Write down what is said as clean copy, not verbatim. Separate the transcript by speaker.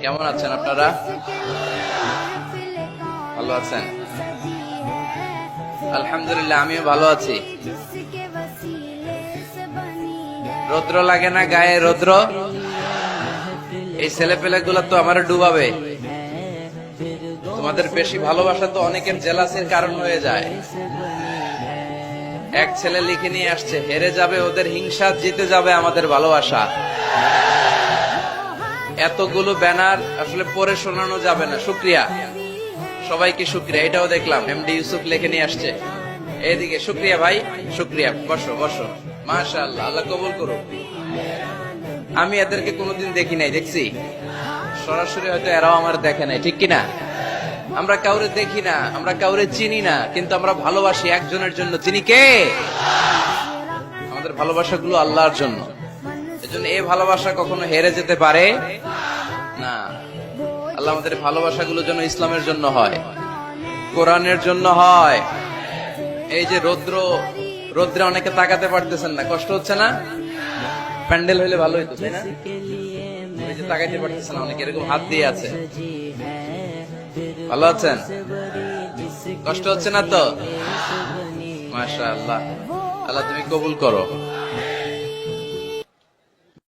Speaker 1: কেমন আছেন আপনারা? ভালো আছেন? আলহামদুলিল্লাহ, আমিও ভালো আছি। রৌদ্র লাগে না গায়ে? রৌদ্র এই ছেলে পেলে গুলা তো আমার ডুবাবে। তোমাদের বেশি ভালোবাসা তো অনেকের জেলাসির কারণ হয়ে যায়। এক ছেলে লিখে নিয়ে আসছে, হেরে যাবে ওদের হিংসা, জিতে যাবে আমাদের ভালোবাসা। এতগুলো ব্যানার আসলে পড়ে শোনানো যাবে না। শুক্রিয়া, সবাইকে শুক্রিয়া। এটাও দেখলাম এমডি ইউসুফ লিখে নিয়ে আসছে। এইদিকে শুক্রিয়া ভাই, শুক্রিয়া। বসো বসো, মাশাআল্লাহ, আল্লাহ কবুল করুক। আমি এদেরকে কোনোদিন দেখি নাই, দেখছি সরাসরি, হয়তো এরাও আমার দেখে নাই, ঠিক কিনা? আমরা কাউরে দেখি না, আমরা কাউরে চিনি না, কিন্তু আমরা ভালোবাসি একজনের জন্য। চিনি কে? আমাদের ভালোবাসাগুলো আল্লাহর জন্য। এজন্য এই ভালোবাসা কখনো হেরে যেতে পারে না। আল্লাহ আমাদের ভালোবাসাগুলো যেন ইসলামের জন্য হয়, কোরআনের জন্য হয়। এই যে রৌদ্রে অনেকে তাকাতে পারতেছেন না, কষ্ট হচ্ছে না? প্যান্ডেল হইলে ভালো হইতো, তাই না? ওই যে তাকাইতে পারতেছেন না অনেকে, এরকম হাত দিয়ে আছে। ভালো আছেন? কষ্ট হচ্ছে না তো? মাশাআল্লাহ, আল্লাহ তুমি কবুল করো।